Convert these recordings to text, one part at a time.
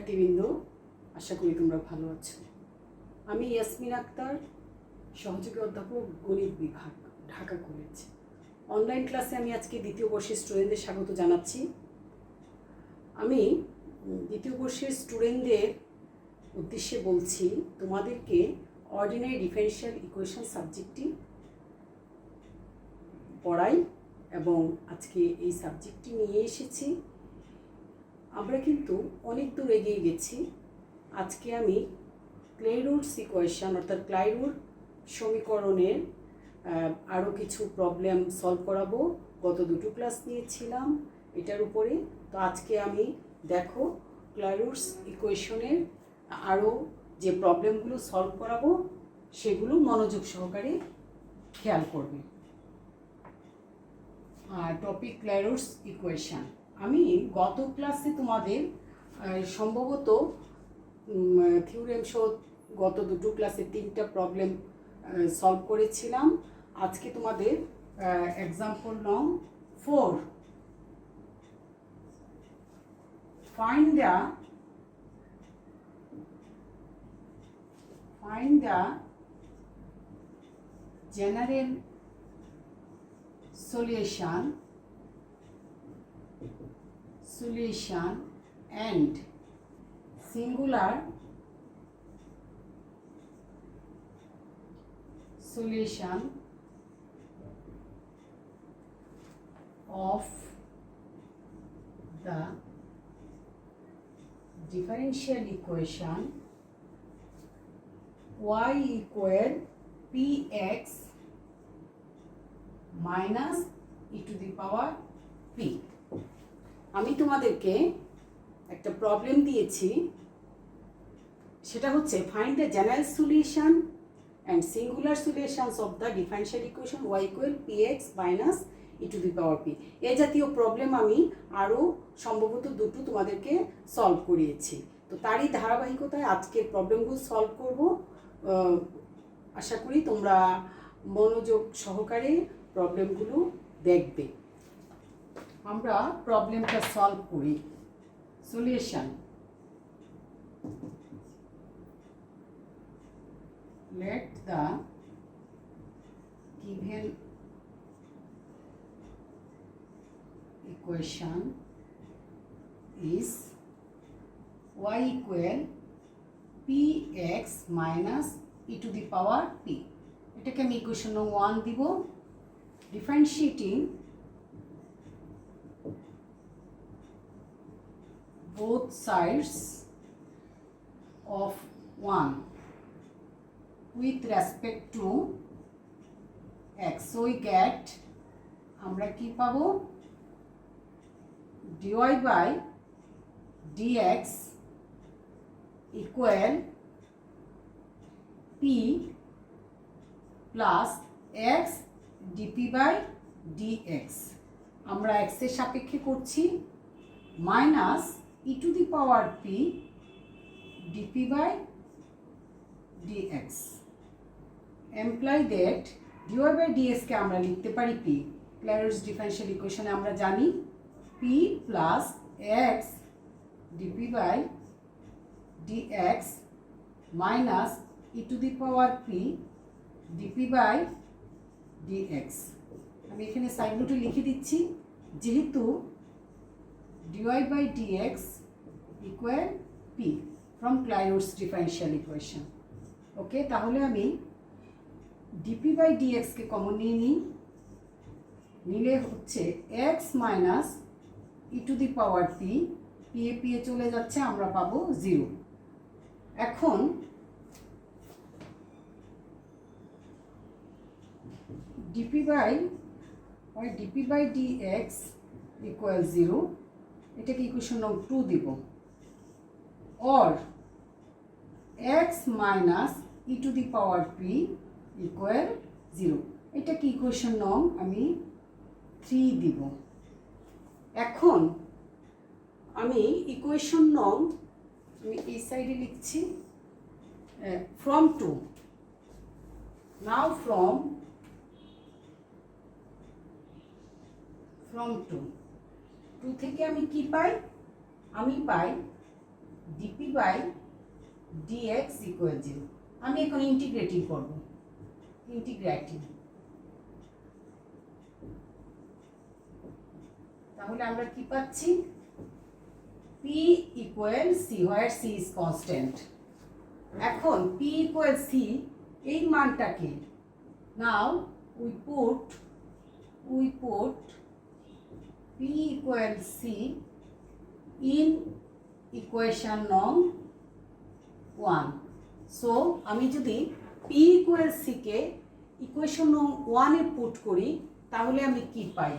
শিক্ষার্থীবৃন্দ, আশা করি তোমরা ভালো আছো। আমি ইয়াসমিন আক্তার, সহযোগী অধ্যাপক, গণিত বিভাগ, ঢাকা কলেজ। অনলাইন ক্লাসে আমি আজকে দ্বিতীয় বর্ষের স্টুডেন্টদের স্বাগত জানাচ্ছি। আমি দ্বিতীয় বর্ষের স্টুডেন্টদের উদ্দেশ্যে বলছি, তোমাদেরকে অর্ডিনারি ডিফারেনশিয়াল ইকুয়েশন সাবজেক্টটি পড়াই এবং আজকে এই সাবজেক্টটি নিয়ে এসেছি। আমরা কিন্তু অনেক দূর এগিয়ে গেছি। আজকে আমি ক্লেইরুটস ইকুয়েশন অর্থাৎ ক্লাইরুট সমীকরণের আরও কিছু প্রবলেম সলভ করাবো। গত দুটো ক্লাস নিয়েছিলাম এটার উপরে। তো আজকে আমি দেখো ক্লাইরুটস ইকুয়েশনের আরও যে প্রবলেমগুলো সলভ করাবো সেগুলো মনোযোগ সহকারে খেয়াল করবে। Topic Clairaut's equation. আমি গত ক্লাসে তোমাদের সম্ভবত থিওরেম সহ গত দুটো ক্লাসে 3টা প্রবলেম সলভ করেছিলাম। আজকে তোমাদের এক্সাম্পল নং 4, find the general solution and singular solution of the differential equation y equal px minus e to the power p। আমি তোমাদেরকে একটা প্রবলেম দিয়েছি, সেটা হচ্ছে find the general solution and singular solutions of the differential equation y equal px minus e to the power p। এই জাতীয় problem আমি আরও সম্ভবত দুটো তোমাদেরকে সলভ করিয়েছি। তো তারই ধারাবাহিকতায় আজকের প্রবলেমগুলো সলভ করব। আশা করি তোমরা মনোযোগ সহকারে প্রবলেমগুলো দেখবে। আমরা প্রবলেমটা সলভ করি। Solution, let the given equation is y equal px minus e to the power p। এটাকে আমি ইকুয়েশন নং 1 দিব। Differentiating both sides of 1 with respect to x, so we get আমরা কি পাবো dy by dx equal p plus x dp by dx। আমরা x এর সাপেক্ষে করছি minus e to the power p dp by dx imply that dy by dx কে আমরা লিখতে পারি p। ক্লাইরুটস ডিফারেনশিয়াল ইকুয়েশনে আমরা জানি p plus x dp by dx minus e to the power p dp by dx। আমি এখানে side নোটে লিখে দিচ্ছি, যেহেতু dy by dx equal p from Clairaut's differential equation। ওকে, তাহলে আমি dp by dx K common নিয়ে নিই। নিলে হচ্ছে x minus e to the power p, p এ চলে যাচ্ছে, আমরা পাবো 0। এখন dp by dx equal 0, এটাকে ইকুয়েশন নং 2 দিব। or x minus e to the power p equal 0, এটাকে ইকুয়েশন নং আমি 3 দিব। এখন আমি ইকুয়েশন নং আমি এই সাইডে লিখছি from 2। now from 2 থেকে আমি কি পাই? আমি পাই ডিপি বাই ডিএক্স ইকুয়াল 0। আমি এখন ইন্টিগ্রেটিং করব, ইন্টিগ্রেটিং। তাহলে আমরা কি পাচ্ছি? p equal C, where C is constant. এখন p ইকুয়াল সি এই মানটাকে now we put p equal C in equation নং 1। সো আমি যদি p ইকুয়াল সি কে ইকুয়েশন নং 1 এ পুট করি তাহলে আমি কি পাই?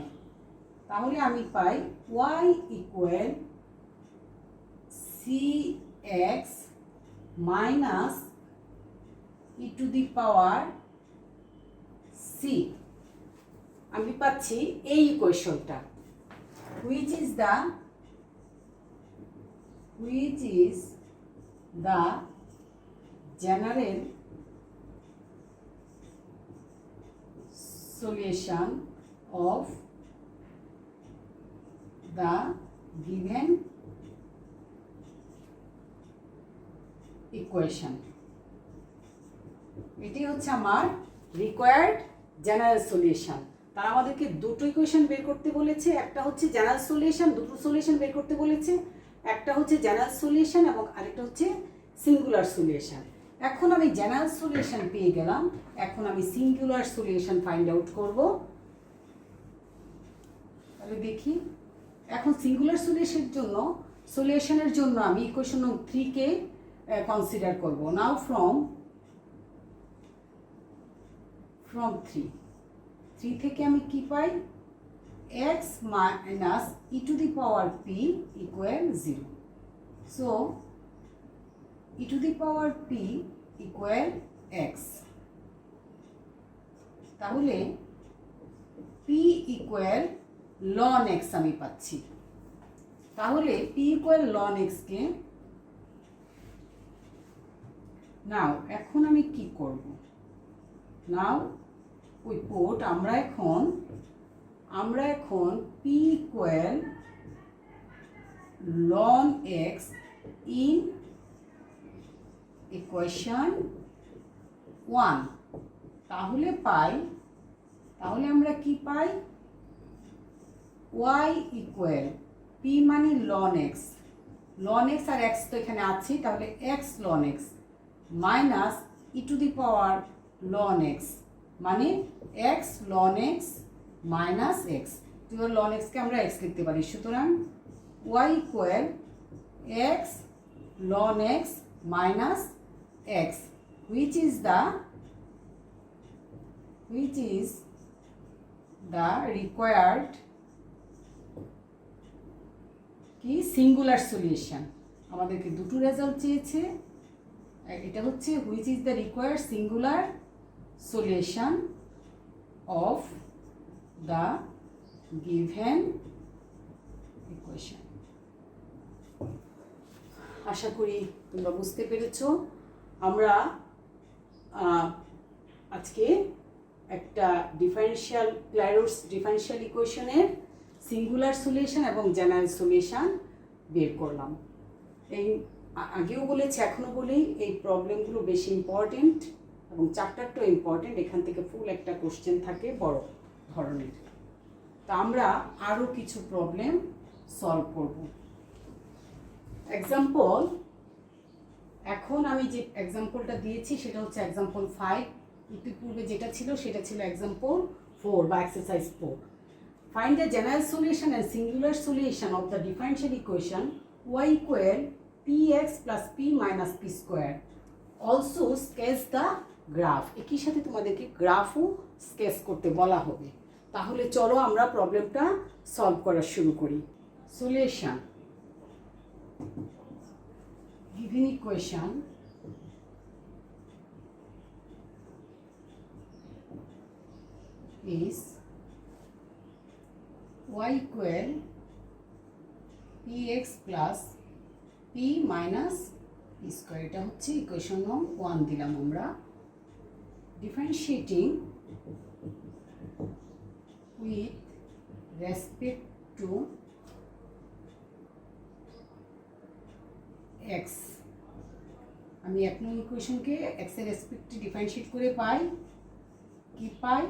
তাহলে আমি পাই y equal cx minus e to the power c. আমি পাচ্ছি এই ইকুয়েশনটা, which is the general solution of the given equation। এটি হচ্ছে আমার রিকোয়ার্ড জেনারেল সলিউশন। তারা আমাদেরকে দুটো ইকুয়েশন বের করতে বলেছে, একটা হচ্ছে জেনারেল সলিউশন, দুটো সলিউশন বের করতে বলেছে, একটা হচ্ছে জেনারেল সলিউশন এবং আরেকটা হচ্ছে সিঙ্গুলার সলিউশন। এখন আমি জেনারেল সলিউশন পেয়ে গেলাম, এখন আমি সিঙ্গুলার সলিউশন ফাইন্ড আউট করব। তাহলে দেখি, এখন সিঙ্গুলার সলিউশনের জন্য আমি ইকুয়েশন নং 3 কে কনসিডার করব। নাও ফ্রম 3 থেকে আমি কি পাই? x minus e to the power p equal 0। So E to the power p equal x। তাহলে p ইকুয়াল ln x আমি পাচ্ছি। তাহলে p ইকুয়াল ln x কে নাও এখন আমি কি করব? নাও উই পুট আমরা এখন p equal ln x in equation 1। তাহলে আমরা কি পাই? y ইকুয়াল p মানে ln x, আর x তো এখানে আছে, তাহলে x ln x minus e to the power ln x মানে x ln x minus x। ln x কে আমরা x লিখতে পারি। সুতরাং y equal x ln x minus x, which is the required কি সিঙ্গুলার সলিউশন। আমাদেরকে দুটো result চেয়েছে, এটা হচ্ছে which is the required singular solution of the given equation। আশা করি তোমরা বুঝতে পেরেছো। আমরা আজকে একটা ক্লাইরোডস ডিফারেনশিয়াল ইকুয়েশনের সিঙ্গুলার সলিউশন এবং জেনারেল সলিউশন বের করলাম। এই আগেও বলেছি, এখনও বলি, এই প্রবলেমগুলো বেশি ইম্পর্টেন্ট এবং চ্যাপ্টারটাও ইম্পর্টেন্ট। এখান থেকে ফুল একটা কোশ্চেন থাকে বড় ধরনের। তা আমরা আরও কিছু প্রবলেম সলভ করব। এক্সাম্পল, এখন আমি যে এক্সাম্পলটা দিয়েছি সেটা হচ্ছে এক্সাম্পল 5। ইতিপূর্বে যেটা ছিল সেটা ছিল এক্সাম্পল 4 বা exercise 4। Find the general solution and singular solution of the differential equation y equal px plus p minus p square. Also sketch the graph. একই সাথে তোমাদেরকে গ্রাফও স্কেচ করতে বলা হবে। তাহলে চলো আমরা প্রবলেমটা সলভ করা শুরু করি। Solution, given equation is y equal px plus p minus p square। এটা হচ্ছে ইকুয়েশন নং 1 দিলাম আমরা। Differentiating with respect to x, আমি 1 নং ইকুয়েশনকে এক্স এর রেসপেক্টে ডিফারেন্সিয়েট করে পাই কি পাই,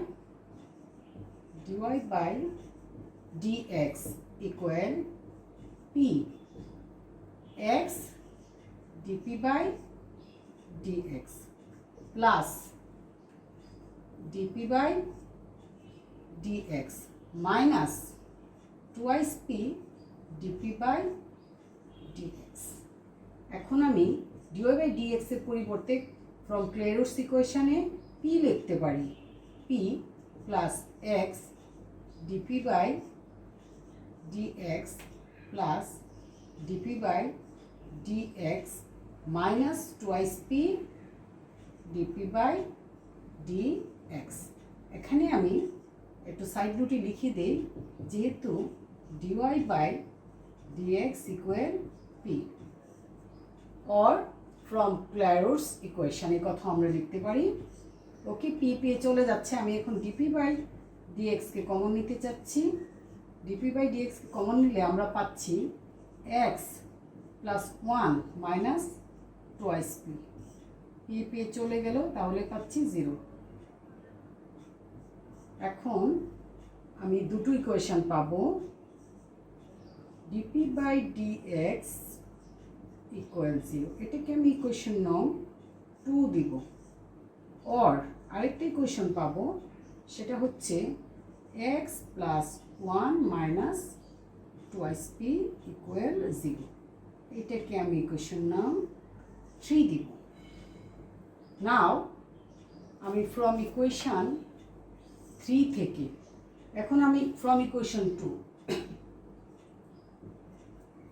dy by dx equal p x dp by dx plus dp by dx minus twice p dp by dx. এখন আমি ডিওয়াই বাই ডিএক্স এর পরিবর্তে ফ্রম ক্লেরোস ইকুয়েশনে পি লিখতে পারি, p plus x dp by dx plus dp by dx minus twice p dp by dx. এখানে আমি একটু সাইড নোটে লিখে দিই, যেহেতু dy by dx equal p, or from Clairaut's ইকুয়েশনের কথা আমরা লিখতে পারি। ওকে, পি পেয়ে চলে যাচ্ছে, আমি এখন ডিপি বাই ডিএক্সকে কমন নিতে চাচ্ছি। ডিপি বাই ডিএক্সকে কমন নিলে আমরা পাচ্ছি x plus 1 minus twice P, P পেয়ে চলে গেল, তাহলে পাচ্ছি 0। এখন আমি দুটো ইকুয়েশন পাবো, ডিপি বাই ডিএক্স ইকুয়াল 0, এটাকে আমি ইকুয়েশন নং 2 দিব। অর আরেকটা ইকুয়েশন পাবো, সেটা হচ্ছে x plus 1 minus twice p equal 0, এটাকে আমি ইকুয়েশন নং 3 দিব। নাও আমি ফ্রম ইকুয়েশন 3 থেকে, এখন আমি from equation 2,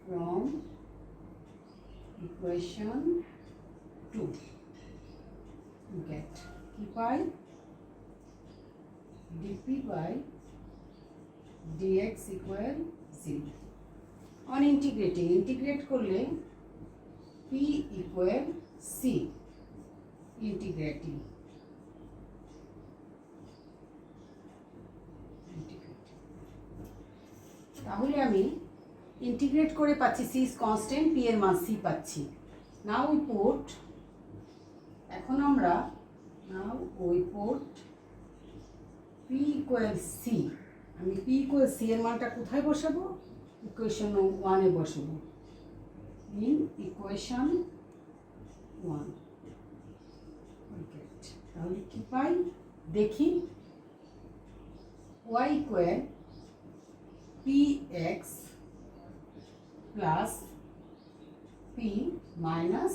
from equation 2 get কি পাই, dp by dx equal 0। On integrating, integrate করলে পি ইকুয়াল সি, ইন্টিগ্রেটিং তাহলে আমি ইন্টিগ্রেট করে পাচ্ছি সি ইজ কনস্ট্যান্ট, পি এর মান সি পাচ্ছি। নাও উই পুট, এখন আমরা পি ইকুয়াল সি, আমি পি ইকুয়াল সি এর মানটা কোথায় বসাবো, ইকুয়েশন 1 এ বসাবো, ইন ইকুয়েশন 1। তাহলে কি পাই দেখি, y equal p x plus p minus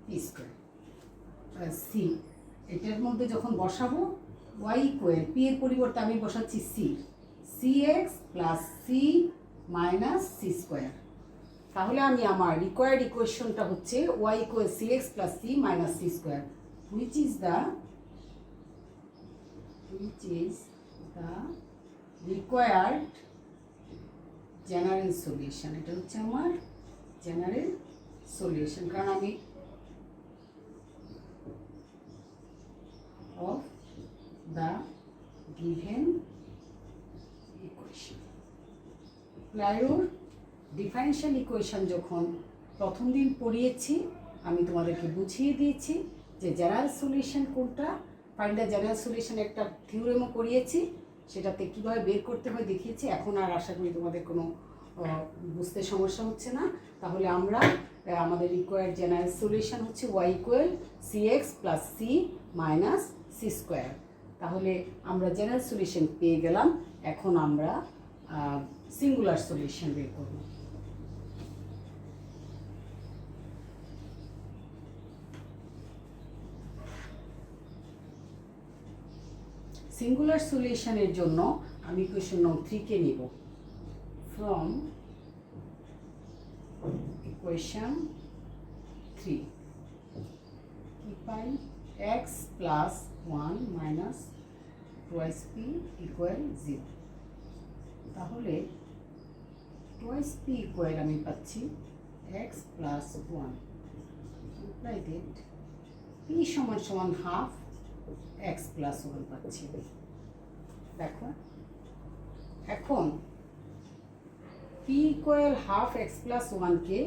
p square c, এটার মধ্যে যখন বসাবো y ইকুয়াল পি এর পরিবর্তে আমি বসাচ্ছি c, c x plus c minus c square. তাহলে আমি আমার রিকোয়ার্ড ইকুয়েশনটা হচ্ছে y equal c x plus c minus c square, which is the required general solution। এটা হচ্ছে আমার জেনারেল সলিউশন, কারণ আমি of the given equation। ক্লায়োর ডিফারেনশিয়াল ইকুয়েশন যখন প্রথম দিন পড়িয়েছি, আমি তোমাদেরকে বুঝিয়ে দিয়েছি যে জেনারেল সলিউশন কোনটা, ফাইন্ড দ্য জেনারেল সলিউশন একটা থিওরেমও করিয়েছি, সেটাতে কীভাবে বের করতে হয় দেখিয়েছি। এখন আর আশা করি তোমাদের কোনো বুঝতে সমস্যা হচ্ছে না। তাহলে আমরা আমাদের রিকোয়ার্ড জেনারেল সলিউশন হচ্ছে y equal c x plus c minus c square. তাহলে আমরা জেনারেল সলিউশন পেয়ে গেলাম, এখন আমরা সিঙ্গুলার সলিউশন বের করব। সিঙ্গুলার সলিউশনের জন্য আমি ইকুয়েশন নং 3 কে নিব। ফ্রম ইকুয়েশন 3 কি পাই, x plus 1 minus twice p equal 0। তাহলে টুয়াইস পি ইকুয়াল আমি পাচ্ছি x plus 1, imply that p সমান সমান হাফ এক্স প্লাস 1 পাচ্ছি। দেখো এখন p equal half x plus 1 কে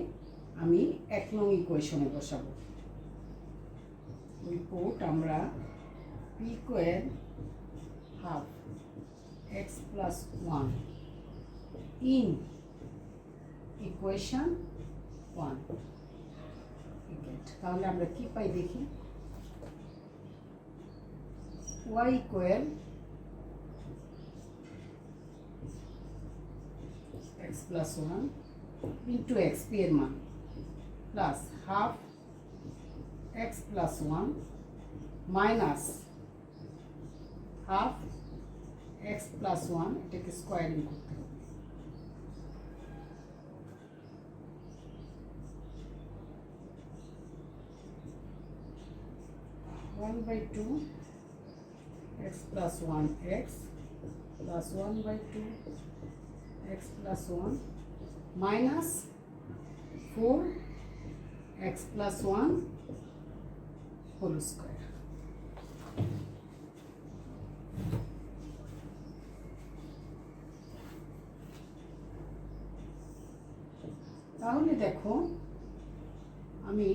আমি 1 নং ইকুয়েশনে বসাবো। we put আমরা p equal half x plus 1 in equation 1 তাহলে আমরা কি পাই দেখি y equal x plus 1 into x p এর মান plus half x plus 1 minus half x plus 1 এটাকে স্কোয়ারিং করতে হবে। one by 2 x plus 1 x plus 1 by 2 x plus 1 minus 4 x plus 1 whole square. তাহলে দেখো আমি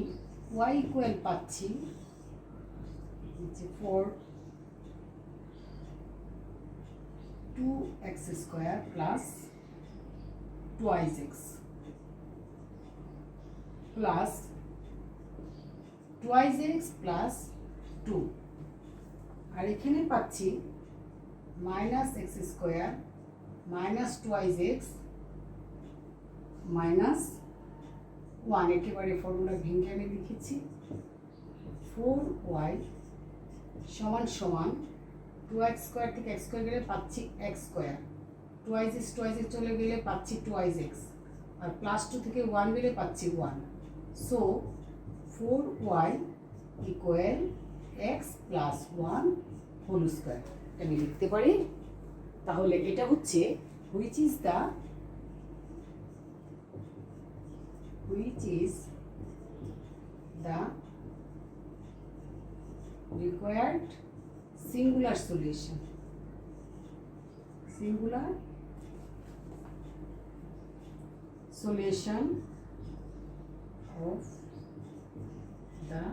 y ইকুয়াল পাচ্ছি 4 2x square plus twice x plus twice x plus 2 আর এখানে পাচ্ছি minus x square minus twice x minus 1 একেবারে formula ভেঙে আমি লিখেছি 4y সমান সমান 2x স্কয়ার থেকে x স্কয়ার গেলে পাচ্ছি x স্কয়ার twice x চলে গেলে পাচ্ছি twice x আর প্লাস 2 থেকে 1 গেলে পাচ্ছি 1 so 4y equal x plus 1 whole square এটা আমি লিখতে পারি। তাহলে এটা হচ্ছে which is the required singular solution of the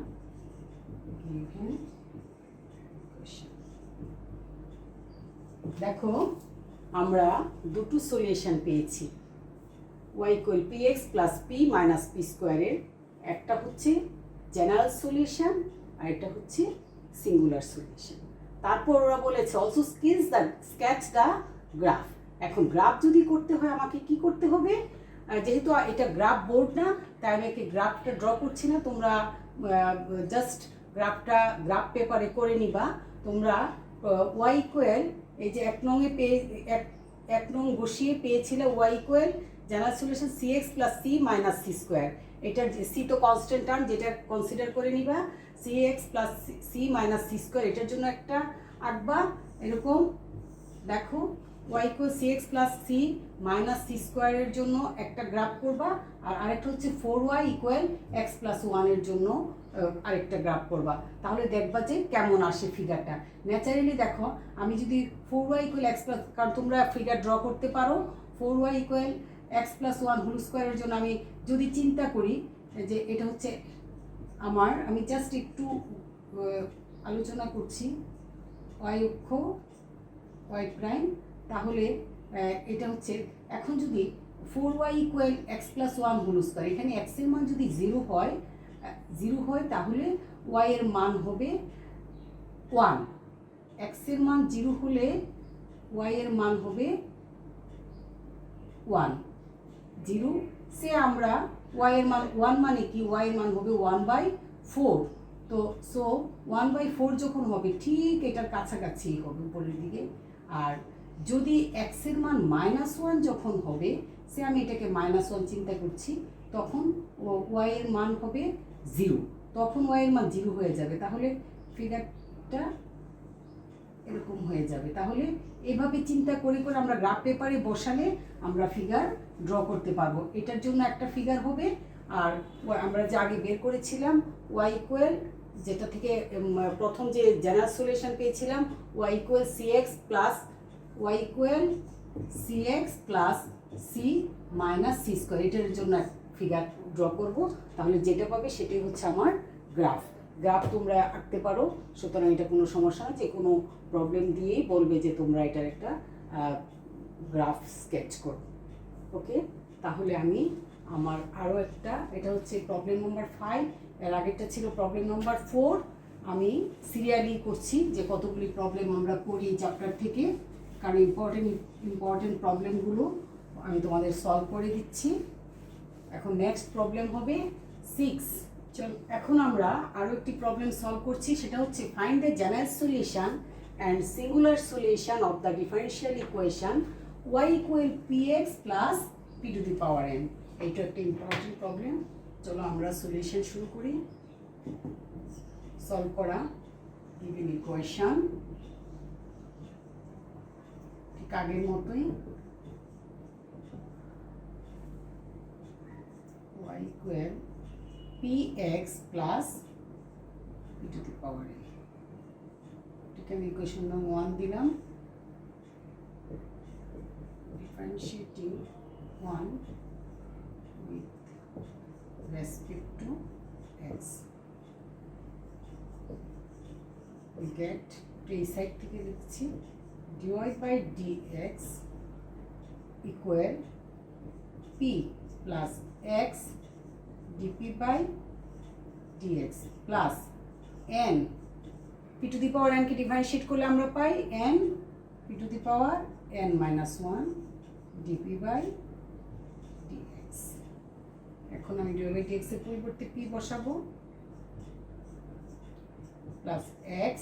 given equation. দেখো আমরা দুটো সলিউশন পেয়েছি y equal px plus p minus p স্কয়ারের একটা হচ্ছে জেনারেল সলিউশন আর এটা হচ্ছে সিঙ্গুলার সলিউশন। তারপর ওরা বলেছে অলসো স্কেচ দ্য গ্রাফ। এখন গ্রাফ যদি করতে হয় আমাকে কি করতে হবে, যেহেতু এটা গ্রাফ বোর্ড না তাই আমি গ্রাফটা ড্র করছি না, তোমরা জাস্ট গ্রাফ পেপারে করে নিবা। তোমরা y ইকুয়াল এই যে 1 নং এ এক নং বসিয়ে পেয়েছিলে y equal general solution cx plus c minus c square. এটার c তো কনস্ট্যান্ট টার্ম, যেটা কনসিডার করে নিবা cx plus c minus c square. এটার জন্য একটা আঁকবা এরকম, দেখো y equal cx plus c minus c স্কোয়ারের জন্য একটা গ্রাফ করবা, আর আরেকটা হচ্ছে 4y ইকুয়াল x প্লাস 1 এর জন্য আরেকটা গ্রাফ করবা। তাহলে দেখবা যে কেমন আসে ফিগারটা। ন্যাচারালি দেখো আমি যদি 4y ইকুয়াল x প্লাস, কারণ তোমরা ফিগার ড্র করতে পারো 4y equal x plus 1 whole স্কোয়ারের জন্য আমি যদি চিন্তা করি যে এটা হচ্ছে আমি জাস্ট একটু আলোচনা করছি y অক্ষ y প্রাইম, তাহলে এটা হচ্ছে এখন যদি 4y equal x plus 1 whole square, এখানে x এর মান যদি 0 হয় তাহলে y এর মান হবে 1, x এর মান 0 হলে y এর মান হবে 1 0 সে আমরা y এর মান 1 মানে কি, y এর মান হবে 1/4। তো সো 1/4 যখন হবে ঠিক এটার কাছাকাছি হবে উপরের দিকে। আর যদি x এর মান -1 যখন হবে, সে আমি এটাকে -1 চিন্তা করছি, তখন y এর মান হবে 0, তখন y এর মান 0 হয়ে যাবে। তাহলে ফিগারটা এরকম হয়ে যাবে। তাহলে এভাবে চিন্তা করে করে আমরা গ্রাফ পেপারে বসালে আমরা ফিগার ড্র করতে পারবো। এটার জন্য একটা ফিগার হবে। আর আমরা যে আগে বের করেছিলাম y ইকুয়াল, যেটা থেকে প্রথম যে জেনারেল সলিউশন পেয়েছিলাম y equal cx plus c minus c square, এটার জন্য ফিগার ড্র করব, তাহলে যেটা পাবে সেটাই হচ্ছে আমার গ্রাফ। গ্রাফ তোমরা আঁকতে পারো, সুতরাং এটা কোনো সমস্যা না, যে কোনো প্রবলেম দিয়েই বলবে যে তোমরা এটার একটা গ্রাফ স্কেচ করো। ওকে, তাহলে আমি আমার আরও একটা, এটা হচ্ছে প্রবলেম নম্বর 5, এর আগেরটা ছিল প্রবলেম নম্বর 4। আমি সিরিয়ালি করছি যে কতগুলি প্রবলেম আমরা করি এই চ্যাপ্টার থেকে, কারণ ইম্পর্টেন্ট প্রবলেমগুলো আমি তোমাদের সলভ করে দিচ্ছি। এখন নেক্সট প্রবলেম হবে 6। চল, এখন আমরা আরও একটি প্রবলেম সলভ করছি, সেটা হচ্ছে find the general solution and singular solution of the differential equation y equal px plus p to the power n। এইটা একটা ইম্পর্টেন্ট প্রবলেম। চলো আমরা সলিউশন শুরু করি। সলভ করা গিভেন ইকুয়েশন ঠিক আগের মতোই, y equal px plus p to the power n। এটাকে আমি ইকুয়েশন নম্বর 1 দিলাম। Differentiating 1 with respect to x, we get এই সাইড থেকে লিখছি dy by dx equal p plus x dp by dx plus n p to the power n K differentiate করলে আমরা পাই n p to the power n minus 1 dp by dx। এখন আমি dy by dx এর পরিবর্তে p বসাবো, plus x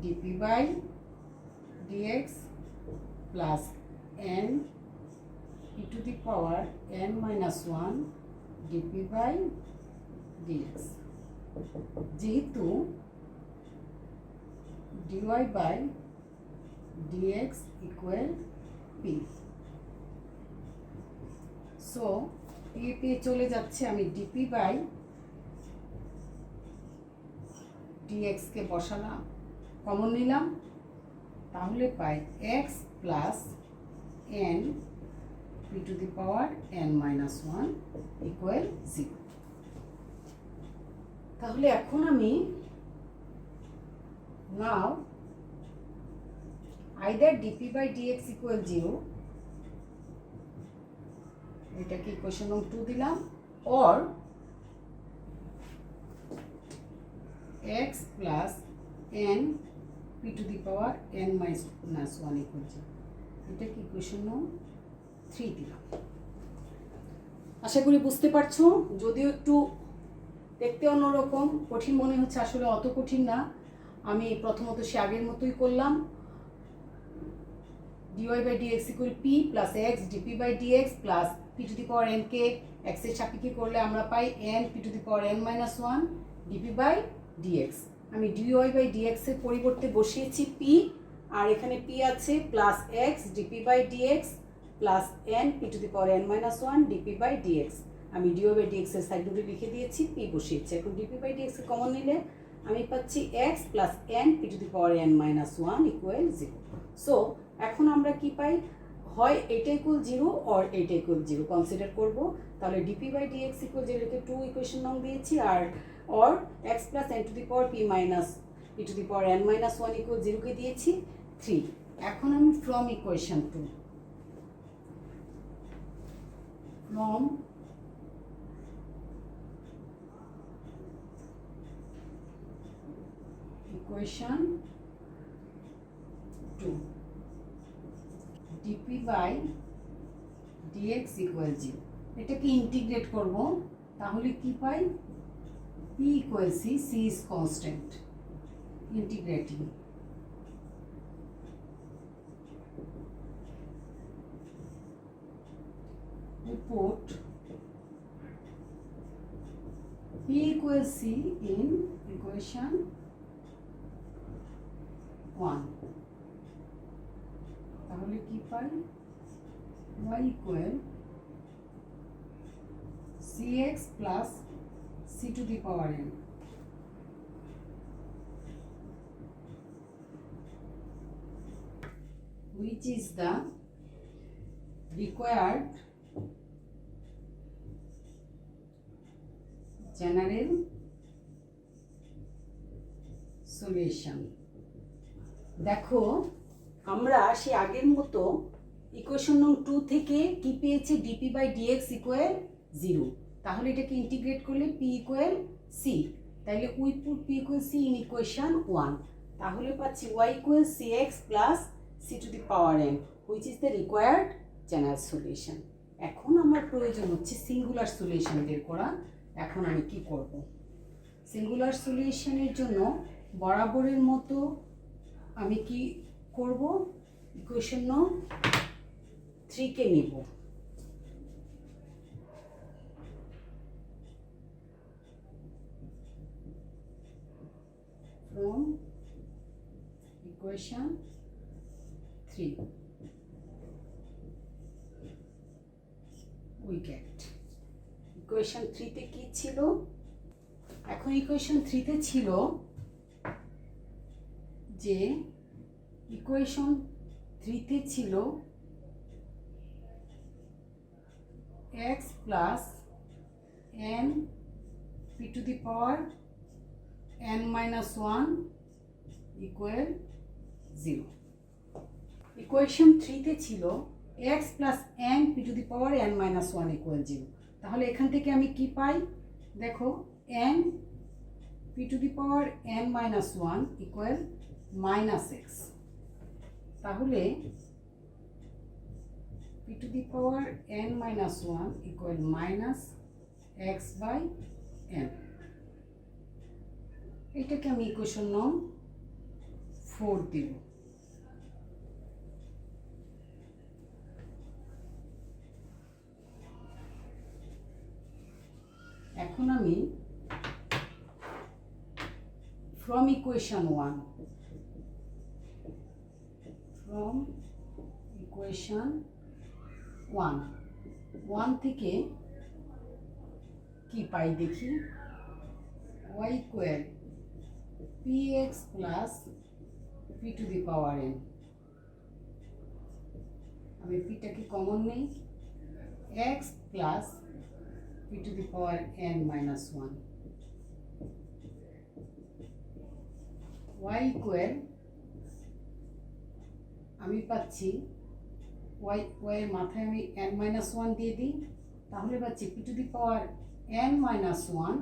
dp by dx plus n p to the power n minus 1 dp by dx। যেহেতু dy by dx equal p, so p চলে যাচ্ছে, আমি dp by dx কে বসালাম, কমন নিলাম, তাহলে পাই x plus n p to the power n minus 1 equal 0। তাহলে এখন আমি now either dp by dx equal 0, এটাকে ইকুয়েশন নম্বর 2 দিলাম, or x plus n p to the power n minus 1 equal 0, এটাকে ইকুয়েশন নম্বর 3 দিলাম। আশা করি বুঝতে পারছো, যদিও একটু দেখতে অন্যরকম, কঠিন মনে হচ্ছে, আসলে অত কঠিন না। আমি প্রথমত সে আগের মতোই করলাম, dy by dx equal p plus x dp by dx plus p to the power n K x এর সাপেক্ষে করলে আমরা পাই n p to the power n minus 1 dp by dx। আমি dy by dx এর পরিবর্তে বসিয়েছি p, আর এখানে p আছে plus x dp by dx plus n p to the power n minus 1 dp by dx। আমি dy by dx এর side দুটো লিখে দিয়েছি, p বসিয়েছি। এখন dp by dx এর কমন নিলে আমি পাচ্ছি x plus n p to the power n minus 1 equal 0। So এখন আমরা কি পাই, হয় এটা ইকুয়াল 0 অর এটা ইকুয়াল 0 কনসিডার করব। তাহলে dp by dx ইকুয়াল 0 কে 2 ইকুয়েশন নাম দিয়েছি, আর or x plus n to the power p minus p to the power n minus 1 equal 0 কে দিয়েছি 3। এখন আমি from equation 2, from equation 2 dp by dx equal 0, এটাকে ইন্টিগ্রেট করব, তাহলে কি পাই, p equal c, c is constant, integrating we put p equal c in equation 1, তাহলে কি পাই, y equal cx plus c to the power n, which is the required general solution. দেখো আমরা সেই আগের মতো ইকুয়েশন নং 2 থেকে কি পেয়েছি, ডিপি বাই ডিএক্স ইকুয়াল 0। তাহলে এটাকে ইন্টিগ্রেট করলে পি ইকুয়াল সি, তাইলে we put p equal C in equation 1। তাহলে পাচ্ছি y equal c x plus c to the power n, which is the required general solution. এখন আমার প্রয়োজন হচ্ছে সিঙ্গুলার সলিউশন বের করা। এখন আমি কি করব, সিঙ্গুলার সলিউশনের জন্য বরাবরের মতো আমি কি করব, ইকুয়েশন নং 3 কে নিব। from equation 3 we get equation 3 তে কি ছিল, এখন ইকুয়েশন 3 তে ছিল যে ইকুয়েশন 3 তে ছিল x plus n p to the power n minus 1 equal 0। Equation 3 তে ছিল x plus n p to the power n minus 1 equal 0। তাহলে এখান থেকে আমি কি পাই, দেখো n p to the power n minus 1 equal minus x। তাহলে p to the power n minus 1 equal minus x by n। এটাকে আমি equation নং 4 দিব। এখন আমি ফ্রম ইকুয়েশন 1 থেকে কি পাই দেখি, y equal px plus p to the power n। আমি পিটাকে কমন নেই, x plus p to the power n minus 1, y equal আমি পাচ্ছি y এর মাথায় আমি n মাইনাস 1 দিয়ে দিই, তাহলে পাচ্ছি p to the power n minus 1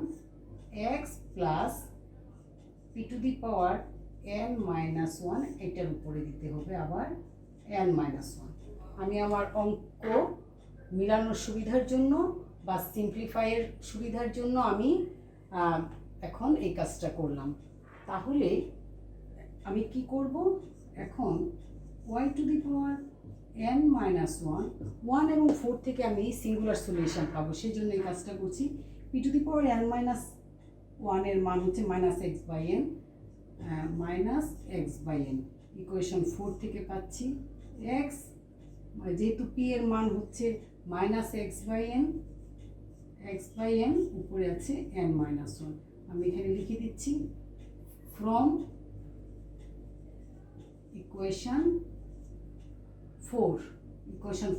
x plus p to the power n minus 1, এটার উপরে দিতে হবে আবার n মাইনাস 1। আমি আমার অঙ্ক মিলানোর সুবিধার জন্য বা সিম্পলিফাইয়ের সুবিধার জন্য আমি এখন এই কাজটা করলাম। তাহলে আমি কি করব, এখন y to the power n minus 1 এবং 4 থেকে আমি সিঙ্গুলার সলিউশন পাবো, সেই জন্য এই কাজটা করছি। p to the power n minus 1 এর মান হচ্ছে minus x by n, equation 4 থেকে পাচ্ছি x, যেহেতু p এর মান হচ্ছে মাইনাস এক্স বাই এন, উপরে আছে n মাইনাস 1। আমি এখানে লিখে দিচ্ছি ফ্রম ইকুয়েশন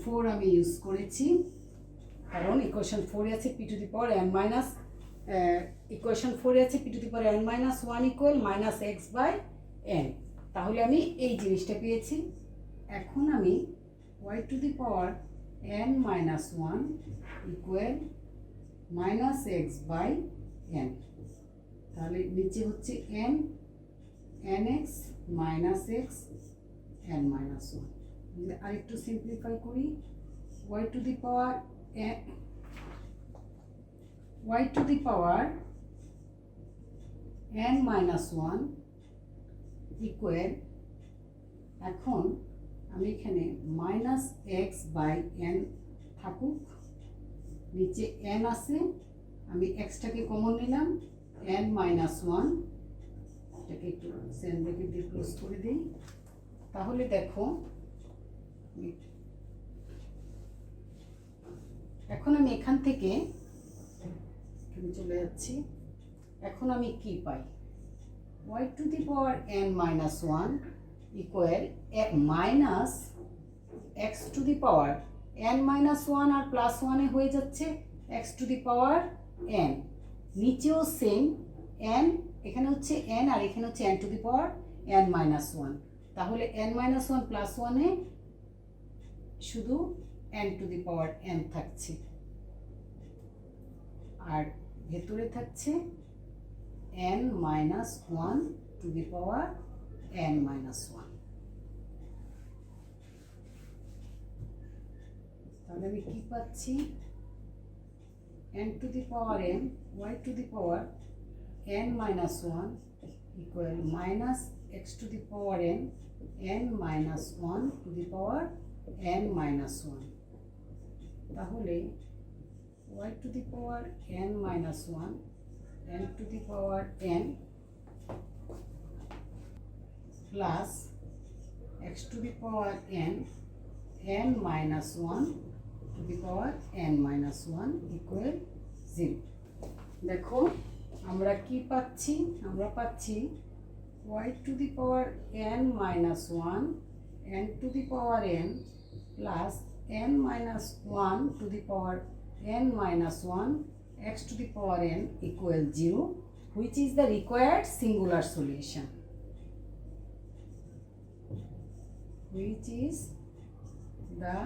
4 আমি ইউজ করেছি, কারণ ইকুয়েশন 4 আছে p to the power n minus equation 4 আছে p to the power n minus 1 equal minus x by n. তাহলে আমি এই জিনিসটা পেয়েছি। এখন আমি y to the power n minus 1 equal minus x by n, তাহলে নিচে হচ্ছে n x minus x n minus 1। আরেকটু সিম্পলিফাই করি, y to the power n minus 1 equal, এখন আমি এখানে মাইনাস এক্স বাই এন থাকুক, নিচে n আছে, আমি এক্সটাকে কমন নিলাম, n মাইনাস 1, এটাকে একটু সেন ব্র্যাকেট দিয়ে ক্লোজ করে দিই। তাহলে দেখো এখন আমি এখান থেকে চলে যাচ্ছি, এখন আমি কি পাই, y to the power n minus 1 equal minus x to the power n minus 1 আর প্লাস 1 এ হয়ে যাচ্ছে x to the power n নিচেও সেম n, এখানে হচ্ছে n আর এখানে হচ্ছে n to the power n minus one. তাহলে n মাইনাস ওয়ান প্লাস ওয়ানে শুধু n to the power n থাকছে, আর ভেতরে থাকছে n minus one to the power n minus one. তাহলে আমি কি পাচ্ছি? n to the power n y to the power n minus one equal minus x to the power n minus one to the power n minus one. তাহলে y to the power n minus one n to the power n plus x to the power n minus one to the power n minus one equal 0। দেখো আমরা কি পাচ্ছি? আমরা পাচ্ছি y to the power n minus one n to the power n plus n minus one to the power n minus 1 x to the power n equal 0, which is the required singular solution. Which is the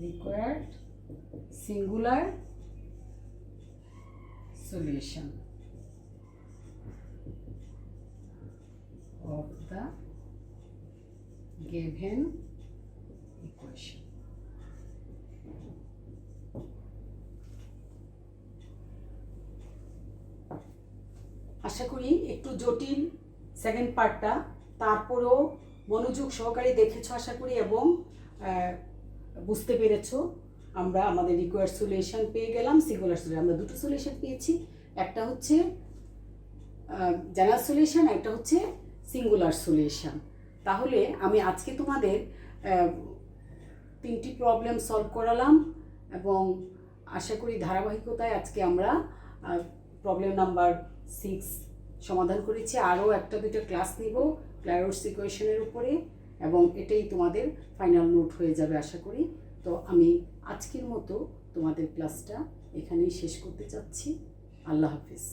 required singular solution of the given equation. আশা করি একটু জটিল second পার্টটা, তারপরেও মনোযোগ সহকারে দেখেছো আশা করি এবং বুঝতে পেরেছো। আমরা আমাদের রিকোয়ার্ড সলিউশন পেয়ে গেলাম, সিঙ্গুলার সলিউশন। আমরা দুটো সলিউশন পেয়েছি, একটা হচ্ছে জেনারেল সলিউশন, একটা হচ্ছে সিঙ্গুলার সলিউশন। তাহলে আমি আজকে তোমাদের 3টি প্রবলেম সলভ করালাম এবং আশা করি ধারাবাহিকতায় আজকে আমরা প্রবলেম নাম্বার 6 সমাধান করেছি। আরও 1-2টা ক্লাস নিব ক্লারোস ইকুয়েশনের উপরে এবং এটাই তোমাদের ফাইনাল নোট হয়ে যাবে আশা করি। তো আমি আজকের মতো তোমাদের ক্লাসটা এখানেই শেষ করতে চাচ্ছি। আল্লাহ হাফিজ।